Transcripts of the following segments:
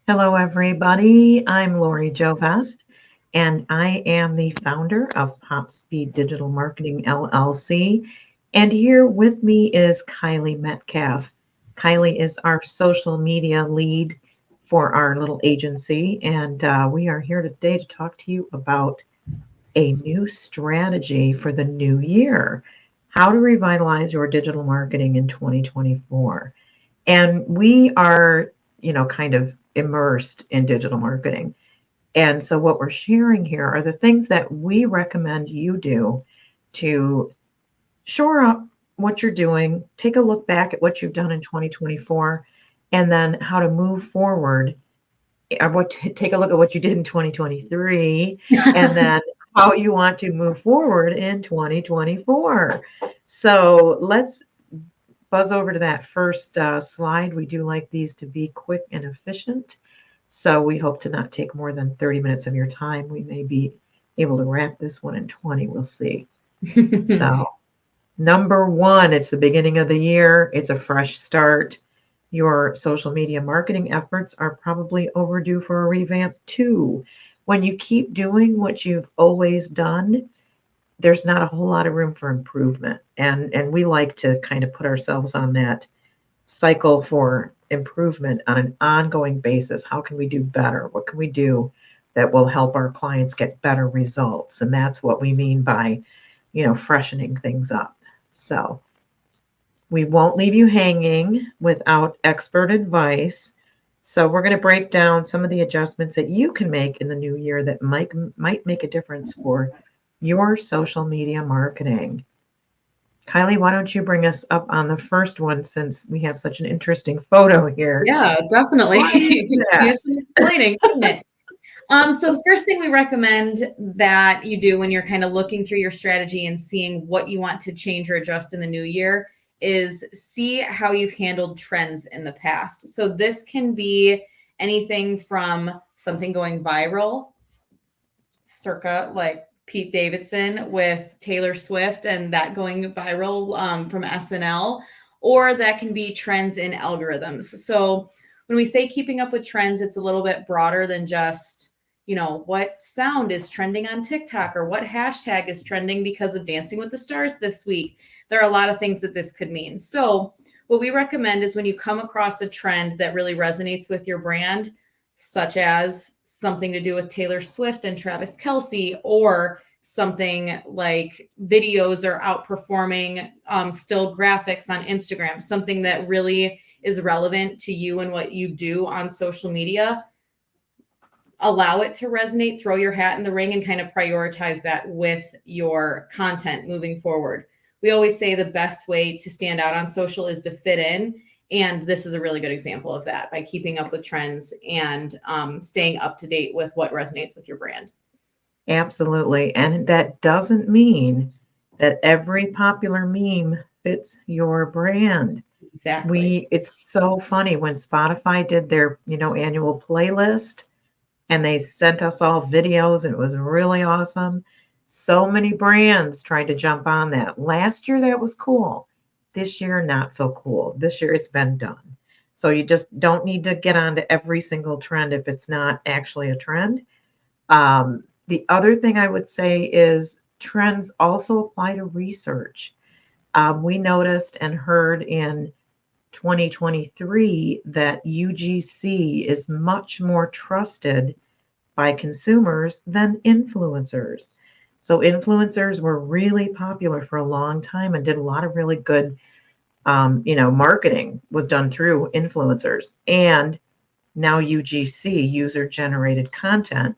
Hello, everybody. I'm Lori Jovest, and I am the founder of Pop Speed Digital Marketing LLC. And here with me is Kylie Metcalf. Kylie is our social media lead for our little agency, and we are here today to talk to you about a new strategy for the new year, how to revitalize your digital marketing in 2024. And we are, kind of immersed in digital marketing. And so what we're sharing here are the things that we recommend you do to shore up what you're doing, take a look back at what you've done in 2024, and then how to move forward, or take a look at what you did in 2023, and then how you want to move forward in 2024. So let's buzz over to that first slide. We do like these to be quick and efficient. So we hope to not take more than 30 minutes of your time. We may be able to wrap this one in 20. We'll see. So, number one, it's the beginning of the year, it's a fresh start. Your social media marketing efforts are probably overdue for a revamp too. When you keep doing what you've always done, there's not a whole lot of room for improvement. And we like to kind of put ourselves on that cycle for improvement on an ongoing basis. How can we do better? What can we do that will help our clients get better results? And that's what we mean by, freshening things up. So we won't leave you hanging without expert advice. So we're going to break down some of the adjustments that you can make in the new year that might make a difference for your social media marketing. Kylie, why don't you bring us up on the first one since we have such an interesting photo here? Yeah, definitely. What is that? Use some explaining, couldn't it? So the first thing we recommend that you do when you're kind of looking through your strategy and seeing what you want to change or adjust in the new year is see how you've handled trends in the past. So this can be anything from something going viral, circa like Pete Davidson with Taylor Swift and that going viral from SNL, or that can be trends in algorithms. So when we say keeping up with trends, it's a little bit broader than just, what sound is trending on TikTok or what hashtag is trending because of Dancing with the Stars this week. There are a lot of things that this could mean. So what we recommend is when you come across a trend that really resonates with your brand, such as something to do with Taylor Swift and Travis Kelce, or something like videos are outperforming still graphics on Instagram, something that really is relevant to you and what you do on social media. Allow it to resonate, throw your hat in the ring, and kind of prioritize that with your content moving forward. We always say the best way to stand out on social is to fit in. And this is a really good example of that by keeping up with trends and staying up to date with what resonates with your brand. Absolutely. And that doesn't mean that every popular meme fits your brand. Exactly. It's so funny when Spotify did their, annual playlist and they sent us all videos and it was really awesome. So many brands tried to jump on that. Last year that was cool. This year not so cool. This year it's been done. So you just don't need to get onto every single trend if it's not actually a trend. The other thing I would say is trends also apply to research. We noticed and heard in 2023 that UGC is much more trusted by consumers than influencers. So influencers were really popular for a long time and did a lot of really good, marketing was done through influencers. And now UGC, user generated content,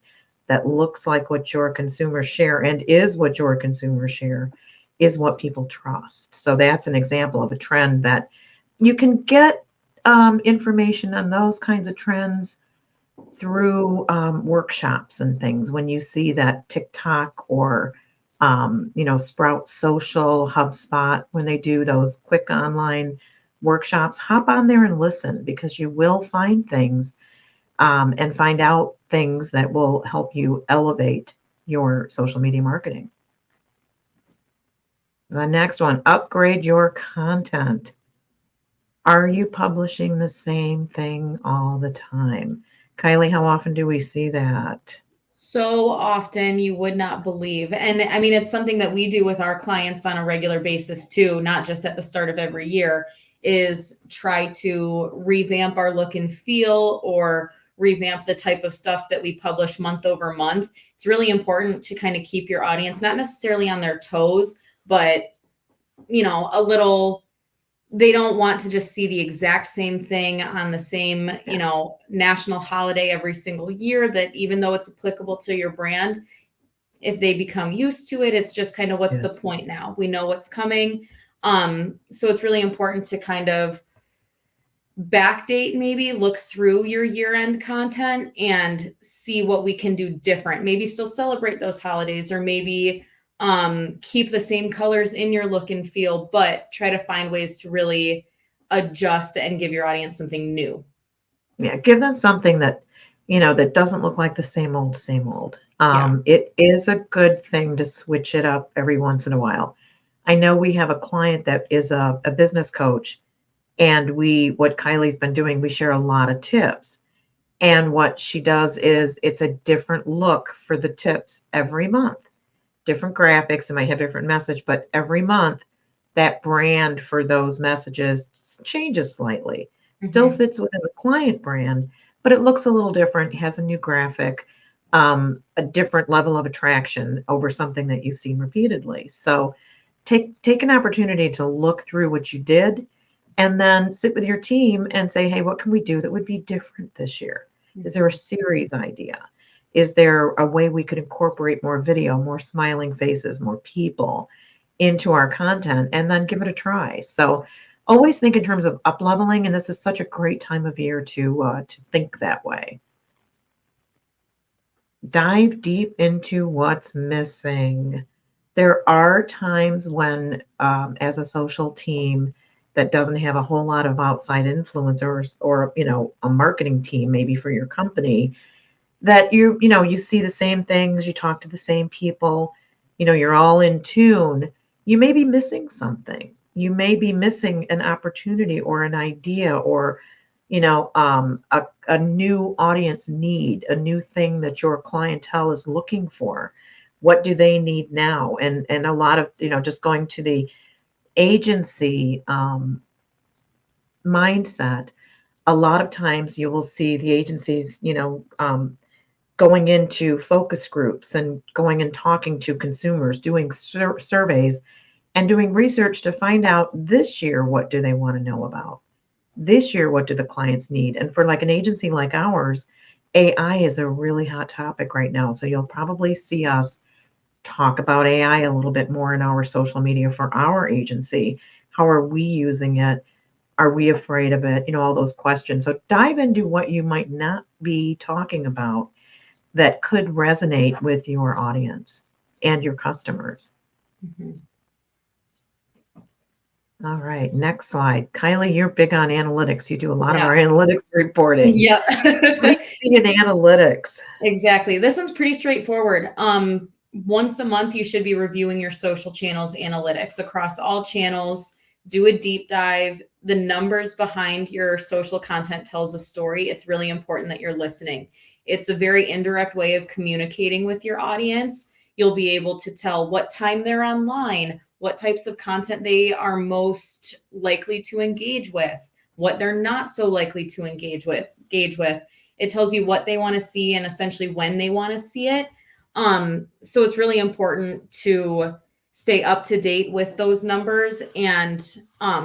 that looks like what your consumers share and is what your consumers share is what people trust. So that's an example of a trend that you can get information on those kinds of trends through workshops and things. When you see that TikTok or Sprout Social, HubSpot, when they do those quick online workshops, hop on there and listen because you will find things and find out things that will help you elevate your social media marketing. The next one, upgrade your content. Are you publishing the same thing all the time? Kylie, how often do we see that? So often you would not believe. And I mean, it's something that we do with our clients on a regular basis too, not just at the start of every year, is try to revamp our look and feel or revamp the type of stuff that we publish month over month. It's really important to kind of keep your audience not necessarily on their toes, but a little, they don't want to just see the exact same thing on the same, national holiday every single year, that even though it's applicable to your brand, if they become used to it, it's just kind of what's Yeah. the point now? We know what's coming. So it's really important to kind of backdate, maybe look through your year-end content and see what we can do different. Maybe still celebrate those holidays, or maybe keep the same colors in your look and feel, but try to find ways to really adjust and give your audience something new. Yeah, give them something that, that doesn't look like the same old, same old. Yeah. It is a good thing to switch it up every once in a while. I know we have a client that is a business coach, and what Kylie's been doing, we share a lot of tips. And what she does is it's a different look for the tips every month, different graphics. It might have different message, but every month that brand for those messages changes slightly. Still Mm-hmm. fits within the client brand, but it looks a little different, has a new graphic, a different level of attraction over something that you've seen repeatedly. So take an opportunity to look through what you did, and then sit with your team and say, hey, what can we do that would be different this year? Is there a series idea? Is there a way we could incorporate more video, more smiling faces, more people into our content, and then give it a try? So always think in terms of up leveling, and this is such a great time of year to think that way. Dive deep into what's missing. There are times when, as a social team that doesn't have a whole lot of outside influencers, or a marketing team maybe for your company, that you see the same things, you talk to the same people, you're all in tune. You may be missing something. You may be missing an opportunity or an idea, or a new audience need, a new thing that your clientele is looking for. What do they need now? And a lot of, just going to the agency mindset, a lot of times you will see the agencies, going into focus groups and going and talking to consumers, doing surveys and doing research to find out this year, what do they want to know about? This year, what do the clients need? And for like an agency like ours, AI is a really hot topic right now. So you'll probably see us talk about AI a little bit more in our social media for our agency. How are we using it? Are we afraid of it? All those questions. So dive into what you might not be talking about that could resonate with your audience and your customers. Mm-hmm. All right, next slide. Kylie, you're big on analytics. You do a lot of Yeah. our analytics reporting. Yeah. What do you see in analytics? Exactly. This one's pretty straightforward. Once a month, you should be reviewing your social channels analytics across all channels. Do a deep dive. The numbers behind your social content tells a story. It's really important that you're listening. It's a very indirect way of communicating with your audience. You'll be able to tell what time they're online, what types of content they are most likely to engage with, what they're not so likely to engage with. It tells you what they want to see and essentially when they want to see it. So it's really important to stay up to date with those numbers. And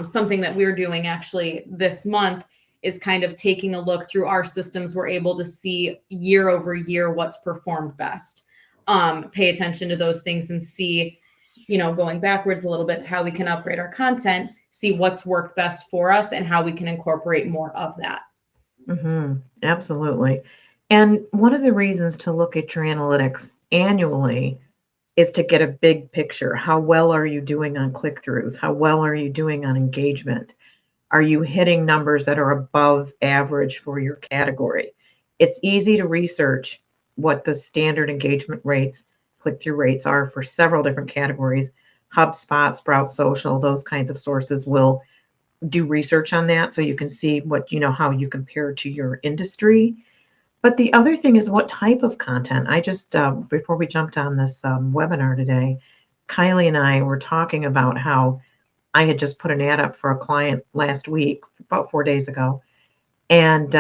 something that we're doing actually this month is kind of taking a look through our systems. We're able to see year over year what's performed best. Pay attention to those things and see, going backwards a little bit to how we can upgrade our content, see what's worked best for us and how we can incorporate more of that. Absolutely. And one of the reasons to look at your analytics annually is to get a big picture. How well are you doing on click-throughs? How well are you doing on engagement? Are you hitting numbers that are above average for your category? It's easy to research what the standard engagement rates, click-through rates are for several different categories. HubSpot, Sprout Social, those kinds of sources will do research on that, so you can see how you compare to your industry. But the other thing is what type of content. I just, before we jumped on this webinar today, Kylie and I were talking about how I had just put an ad up for a client last week, about 4 days ago, and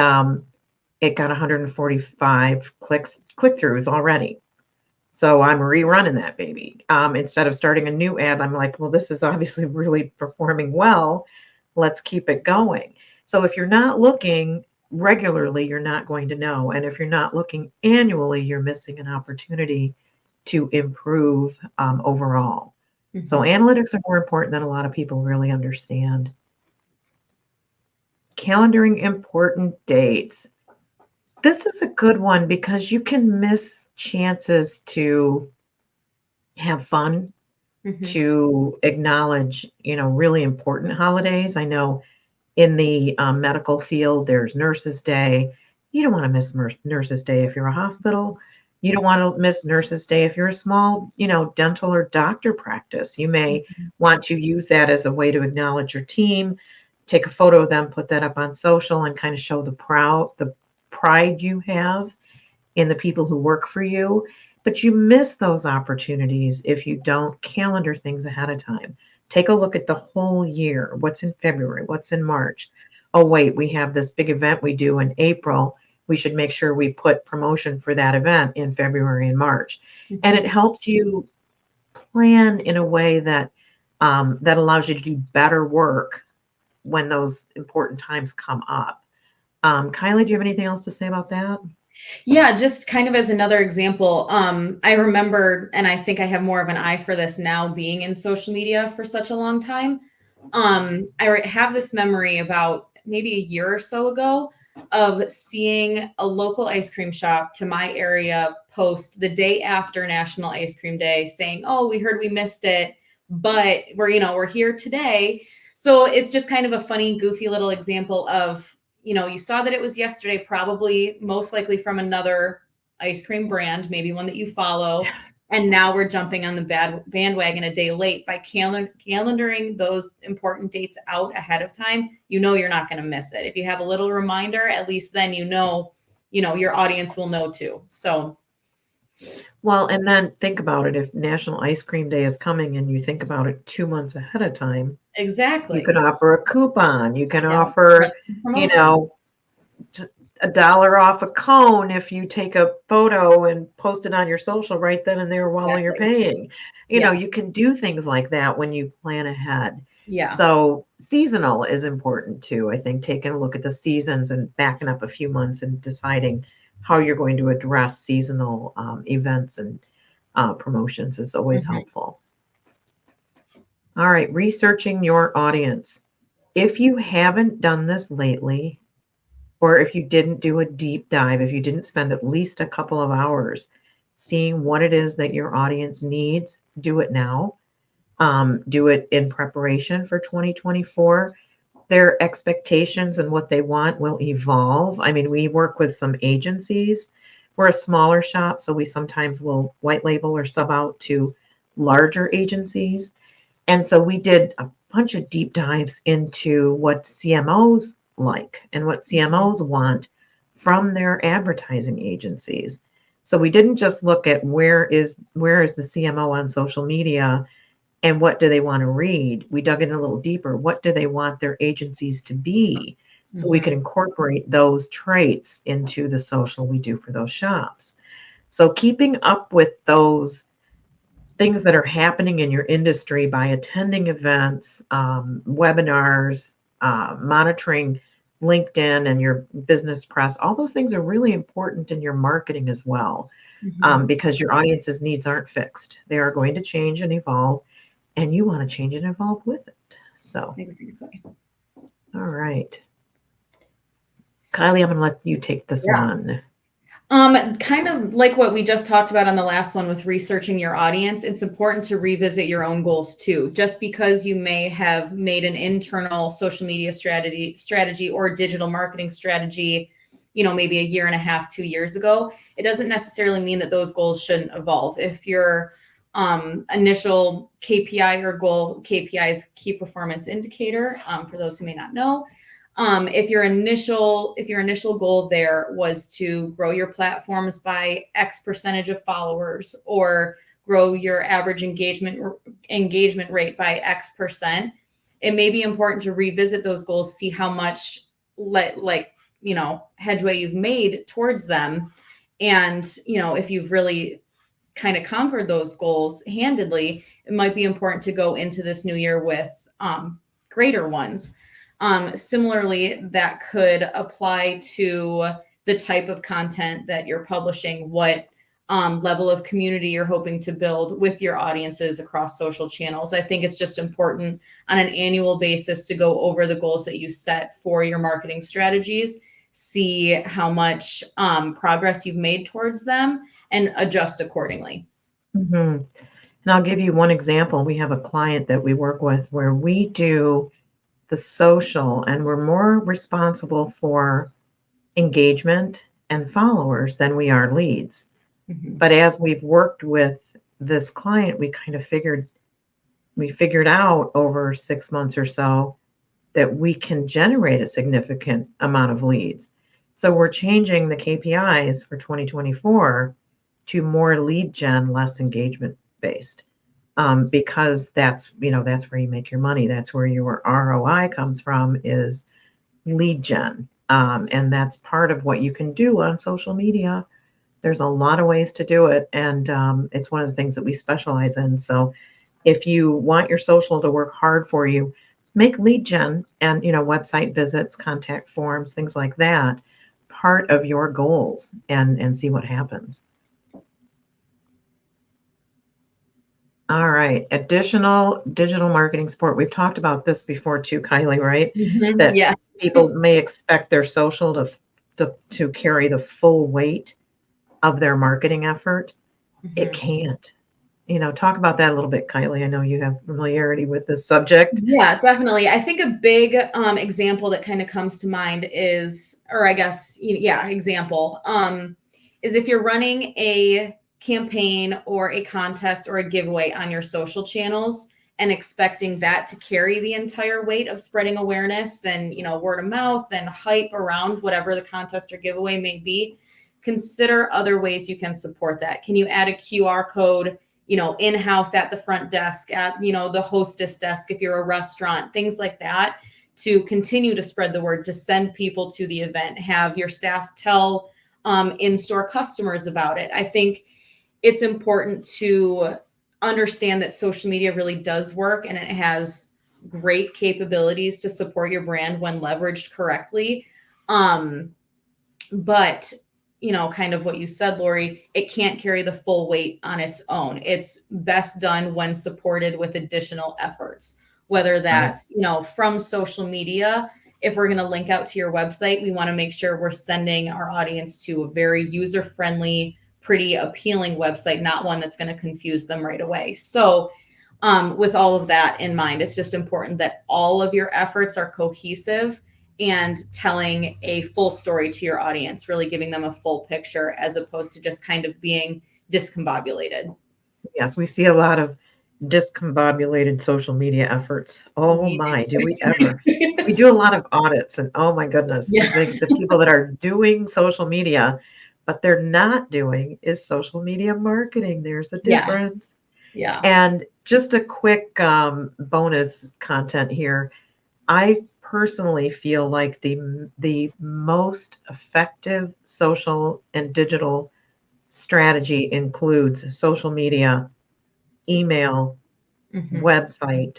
it got 145 click-throughs already. So I'm rerunning that baby. Instead of starting a new ad, I'm like, well, this is obviously really performing well. Let's keep it going. So if you're not looking regularly, you're not going to know. And if you're not looking annually, you're missing an opportunity to improve overall. So Mhm. analytics are more important than a lot of people really understand. Calendaring important dates. This is a good one because you can miss chances to have fun, Mhm. to acknowledge, really important holidays. I know in the medical field, there's Nurses Day. You don't want to miss Nurses Day if you're a hospital. You don't want to miss Nurses Day if you're a small, dental or doctor practice. You may Mhm. want to use that as a way to acknowledge your team, take a photo of them, put that up on social, and kind of show the pride you have in the people who work for you. But you miss those opportunities if you don't calendar things ahead of time. Take a look at the whole year. What's in February? What's in March? Oh, wait, we have this big event we do in April. We should make sure we put promotion for that event in February and March. And it Mhm. helps you plan in a way that allows you to do better work when those important times come up. Kylie, do you have anything else to say about that? Yeah, just kind of as another example, I remember, and I think I have more of an eye for this now being in social media for such a long time. Have this memory about maybe a year or so ago of seeing a local ice cream shop to my area post the day after National Ice Cream Day saying, "Oh, we heard we missed it, but we're here today." So it's just kind of a funny, goofy little example of you saw that it was yesterday, probably most likely from another ice cream brand, maybe one that you follow. And now we're jumping on the bandwagon a day late by calendaring those important dates out ahead of time. You're not going to miss it. If you have a little reminder, at least then your audience will know too. So Well, and then think about it. If National Ice Cream Day is coming and you think about it 2 months ahead of time, you exactly. can offer a coupon. You can Yeah. Run offer, some you know, promotions. $1 off a cone if you take a photo and post it on your social right then and there while you're Exactly. paying. Yeah. You can do things like that when you plan ahead. Yeah. So seasonal is important too. I think taking a look at the seasons and backing up a few months and deciding how you're going to address seasonal events and promotions is always Mhm. helpful. All right, researching your audience. If you haven't done this lately, or if you didn't do a deep dive, if you didn't spend at least a couple of hours seeing what it is that your audience needs, do it now. Do it in preparation for 2024. Their expectations and what they want will evolve. I mean, we work with some agencies. We're a smaller shop, so we sometimes will white label or sub out to larger agencies. And so we did a bunch of deep dives into what CMOs like and what Mhm. CMOs want from their advertising agencies. So we didn't just look at where is the CMO on social media and what do they want to read. We dug in a little deeper. What do they want their agencies to be? So we Mhm. could incorporate those traits into the social we do for those shops. So keeping up with those things that are happening in your industry by attending events, webinars, monitoring LinkedIn and your business press, all those things are really important in your marketing as well, Mhm. because your audience's needs aren't fixed. They are going to change and evolve, and you want to change and evolve with it. So, Exactly. all right. Kylie, I'm going to let you take this Yeah. one. Kind of like what we just talked about on the last one with researching your audience, it's important to revisit your own goals too. Just because you may have made an internal social media strategy or digital marketing strategy, maybe a year and a half, 2 years ago, it doesn't necessarily mean that those goals shouldn't evolve. If your initial KPI or goal, KPI is key performance indicator, for those who may not know, If your initial goal there was to grow your platforms by X percentage of followers, or grow your average engagement rate by X percent, it may be important to revisit those goals, see how much headway you've made towards them, and if you've really kind of conquered those goals handedly, it might be important to go into this new year with greater ones. Similarly, that could apply to the type of content that you're publishing, what level of community you're hoping to build with your audiences across social channels. I think it's just important on an annual basis to go over the goals that you set for your marketing strategies, see how much progress you've made towards them, and adjust accordingly. Mhm. And I'll give you one example. We have a client that we work with where we do the social and we're more responsible for engagement and followers than we are leads. Mhm. But as we've worked with this client, we figured out over 6 months or so that we can generate a significant amount of leads. So we're changing the KPIs for 2024 to more lead gen, less engagement based. Because that's where you make your money. That's where your ROI comes from, is lead gen. And that's part of what you can do on social media. There's a lot of ways to do it, and it's one of the things that we specialize in. So if you want your social to work hard for you, make lead gen and website visits, contact forms, things like that part of your goals, and see what happens. All right. Additional digital marketing support. We've talked about this before too, Kylie, right? Mhm. That Yes. people may expect their social to carry the full weight of their marketing effort. It Mhm. can't. Talk about that a little bit, Kylie. I know you have familiarity with this subject. Yeah, definitely. I think a big example that kind of comes to mind is, or I guess, yeah, example, is if you're running a campaign or a contest or a giveaway on your social channels and expecting that to carry the entire weight of spreading awareness and, word of mouth and hype around whatever the contest or giveaway may be, consider other ways you can support that. Can you add a QR code in-house at the front desk, at, the hostess desk, if you're a restaurant, things like that, to continue to spread the word, to send people to the event, have your staff tell in-store customers about it. I think it's important to understand that social media really does work, and it has great capabilities to support your brand when leveraged correctly. But kind of what you said, Lori, it can't carry the full weight on its own. It's best done when supported with additional efforts, whether Right. that's from social media. If we're going to link out to your website, we want to make sure we're sending our audience to a very user friendly, pretty appealing website, not one that's going to confuse them right away. So with all of that in mind, it's just important that all of your efforts are cohesive and telling a full story to your audience, really giving them a full picture as opposed to just kind of being discombobulated. Yes, we see a lot of discombobulated social media efforts. Oh We my, do we do. ever? We do a lot of audits, and oh my goodness, Yes. the people that are doing social media, but they're not doing is social media marketing. There's a Yes. difference. Yeah. And just a quick bonus content here. I personally feel like the most effective social and digital strategy includes social media, email, Hmm. website,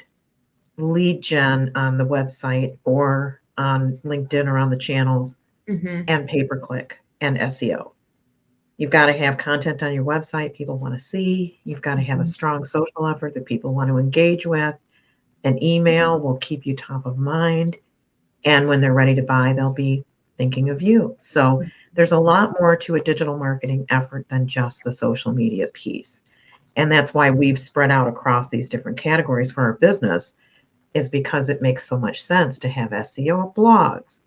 lead gen on the website or on LinkedIn or on the channels, Hmm. and pay per click and SEO. You've got to have content on your website people want to see. You've got to have a Hmm. strong social effort that people want to engage with. An email will keep you top of mind. And when they're ready to buy, they'll be thinking of you. So there's a lot more to a digital marketing effort than just the social media piece. And that's why we've spread out across these different categories for our business, is because it makes so much sense to have SEO blogs,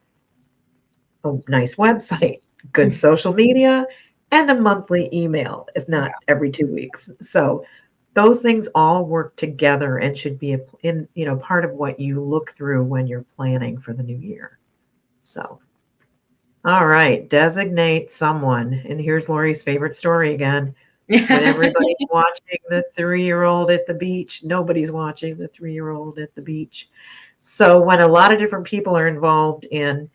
a nice website, good social media, and a monthly email, if Yeah. not every 2 weeks. So those things all work together and should be in part of what you look through when you're planning for the new year. So, all right, designate someone. And here's Lori's favorite story again. When everybody's watching the 3-year-old at the beach, nobody's watching the 3-year-old at the beach. So when a lot of different people are involved in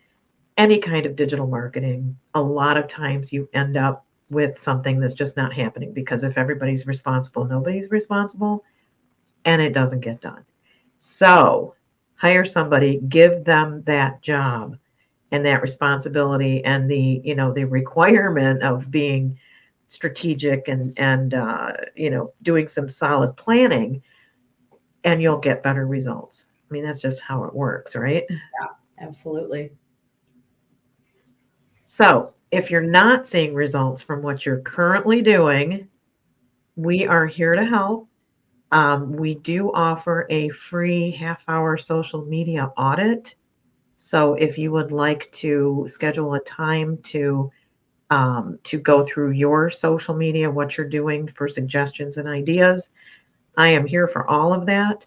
any kind of digital marketing, a lot of times you end up with something that's just not happening because if everybody's responsible, nobody's responsible, and it doesn't get done. So hire somebody, give them that job and that responsibility and the requirement of being strategic and doing some solid planning, and you'll get better results. I mean, that's just how it works, right? Absolutely. So if you're not seeing results from what you're currently doing, we are here to help. We do offer a free half-hour social media audit. So if you would like to schedule a time to go through your social media, what you're doing for suggestions and ideas, I am here for all of that.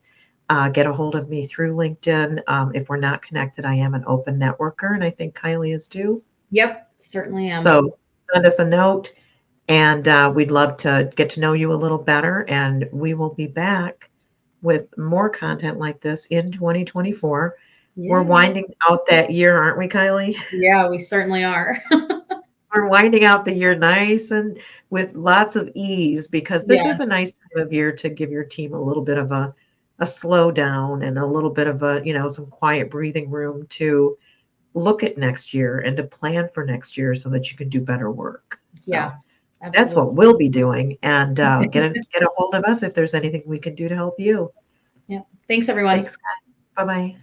Get a hold of me through LinkedIn. If we're not connected, I am an open networker, and I think Kylie is too. Yep, certainly am. So send us a note, and we'd love to get to know you a little better. And we will be back with more content like this in 2024. We're Yeah. winding out that year, aren't we, Kylie? Yeah, we certainly are. We're winding out the year nice and with lots of ease because this is a Yes. nice time of year to give your team a little bit of a slow down and a little bit of some quiet breathing room to look at next year and to plan for next year so that you can do better work. So Yeah, that's absolutely. what we'll be doing. And get a hold of us if there's anything we can do to help you. Yeah. Thanks, everyone. Thanks, guys. Bye bye.